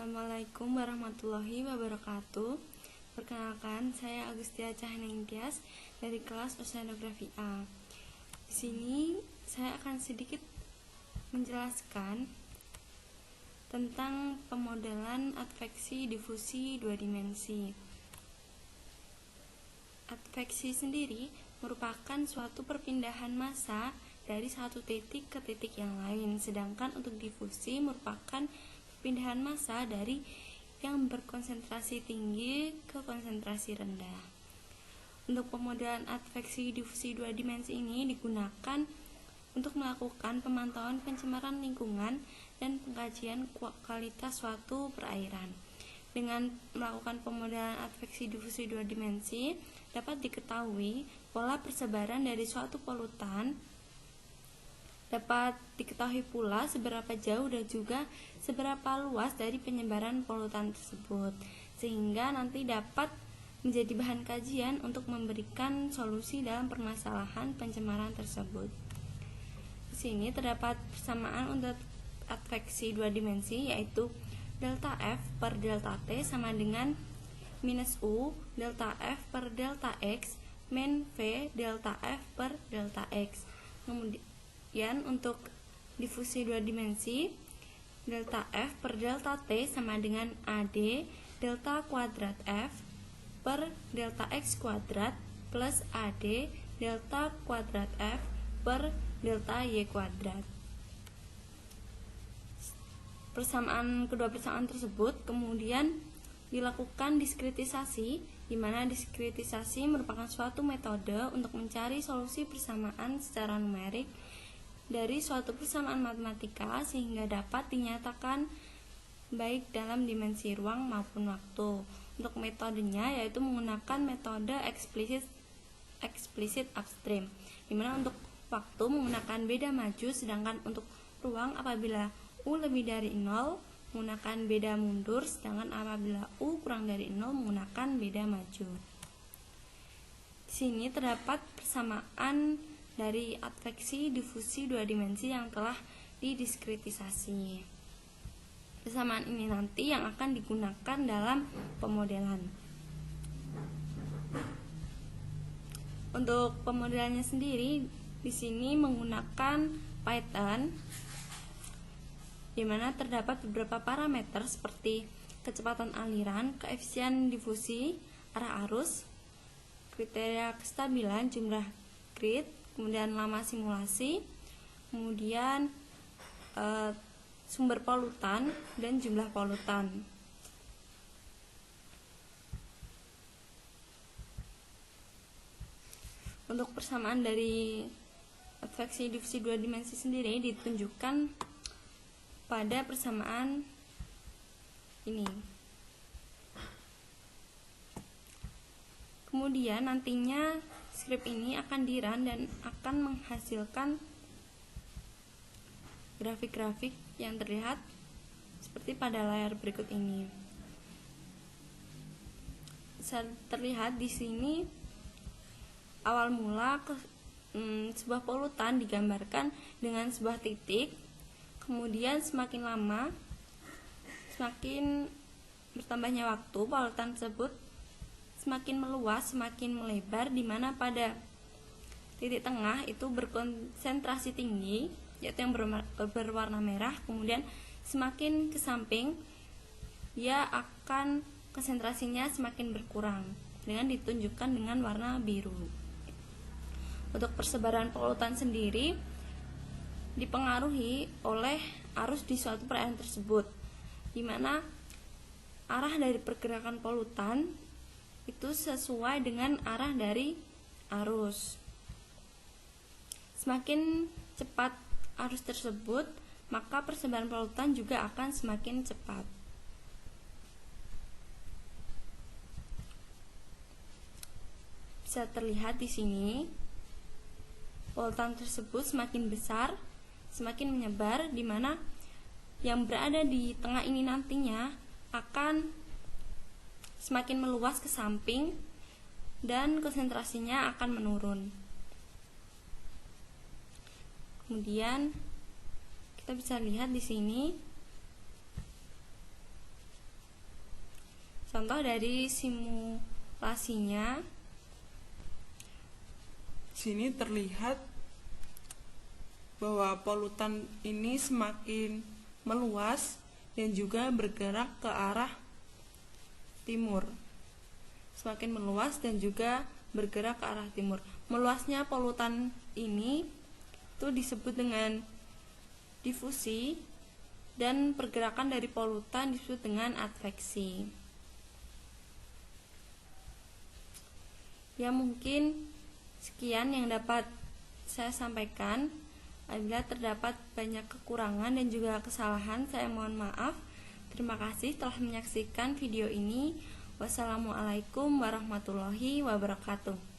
Assalamualaikum warahmatullahi wabarakatuh. Perkenalkan, saya Agustia Cahningtyas dari kelas Oceanografi A. Di sini saya akan sedikit menjelaskan tentang pemodelan adveksi difusi dua dimensi. Adveksi sendiri merupakan suatu perpindahan massa dari satu titik ke titik yang lain, sedangkan untuk difusi merupakan perpindahan massa dari yang berkonsentrasi tinggi ke konsentrasi rendah. Untuk pemodelan adveksi difusi dua dimensi ini digunakan untuk melakukan pemantauan pencemaran lingkungan dan pengkajian kualitas suatu perairan. Dengan melakukan pemodelan adveksi difusi dua dimensi, dapat diketahui pola persebaran dari suatu polutan, dapat diketahui pula seberapa jauh dan juga seberapa luas dari penyebaran polutan tersebut, sehingga nanti dapat menjadi bahan kajian untuk memberikan solusi dalam permasalahan pencemaran tersebut. Di sini terdapat persamaan untuk adveksi dua dimensi, yaitu delta F per delta T sama dengan minus U delta F per delta X min V delta F per delta X. Kemudian untuk difusi dua dimensi, delta F per delta T sama dengan AD delta kuadrat F per delta X kuadrat plus AD delta kuadrat F per delta Y kuadrat. Kedua persamaan tersebut kemudian dilakukan diskritisasi, di mana diskritisasi merupakan suatu metode untuk mencari solusi persamaan secara numerik dari suatu persamaan matematika sehingga dapat dinyatakan baik dalam dimensi ruang maupun waktu. Untuk metodenya yaitu menggunakan metode eksplisit upstream, di mana untuk waktu menggunakan beda maju, sedangkan untuk ruang apabila U lebih dari 0 menggunakan beda mundur, sedangkan apabila U kurang dari 0 menggunakan beda maju. Di sini terdapat persamaan dari adveksi difusi dua dimensi yang telah didiskritisasi. Persamaan ini nanti yang akan digunakan dalam pemodelan. Untuk pemodelannya sendiri di sini menggunakan Python, di mana terdapat beberapa parameter seperti kecepatan aliran, koefisien difusi, arah arus, kriteria kestabilan, jumlah grid, kemudian lama simulasi, kemudian sumber polutan dan jumlah polutan. Untuk persamaan dari adveksi difusi dua dimensi sendiri ditunjukkan pada persamaan ini. Kemudian nantinya skrip ini akan di-run dan akan menghasilkan grafik-grafik yang terlihat seperti pada layar berikut ini. Bisa terlihat di sini awal mula sebuah polutan digambarkan dengan sebuah titik, kemudian semakin lama, semakin bertambahnya waktu, polutan tersebut semakin meluas, semakin melebar, di mana pada titik tengah itu berkonsentrasi tinggi, yaitu yang berwarna merah. Kemudian semakin ke samping, dia akan konsentrasinya semakin berkurang dengan ditunjukkan dengan warna biru. Untuk persebaran polutan sendiri dipengaruhi oleh arus di suatu perairan tersebut, di mana arah dari pergerakan polutan itu sesuai dengan arah dari arus. Semakin cepat arus tersebut, maka persebaran polutan juga akan semakin cepat. Bisa terlihat di sini, polutan tersebut semakin besar, semakin menyebar, di mana yang berada di tengah ini nantinya akan semakin meluas ke samping dan konsentrasinya akan menurun. Kemudian kita bisa lihat di sini Contoh dari simulasinya, sini terlihat bahwa polutan ini semakin meluas dan juga bergerak ke arah timur. Semakin meluas dan juga bergerak ke arah timur. Meluasnya polutan ini itu disebut dengan difusi, dan pergerakan dari polutan disebut dengan adveksi. Ya, mungkin sekian yang dapat saya sampaikan. Apabila terdapat banyak kekurangan dan juga kesalahan, saya mohon maaf. Terima kasih telah menyaksikan video ini. Wassalamualaikum warahmatullahi wabarakatuh.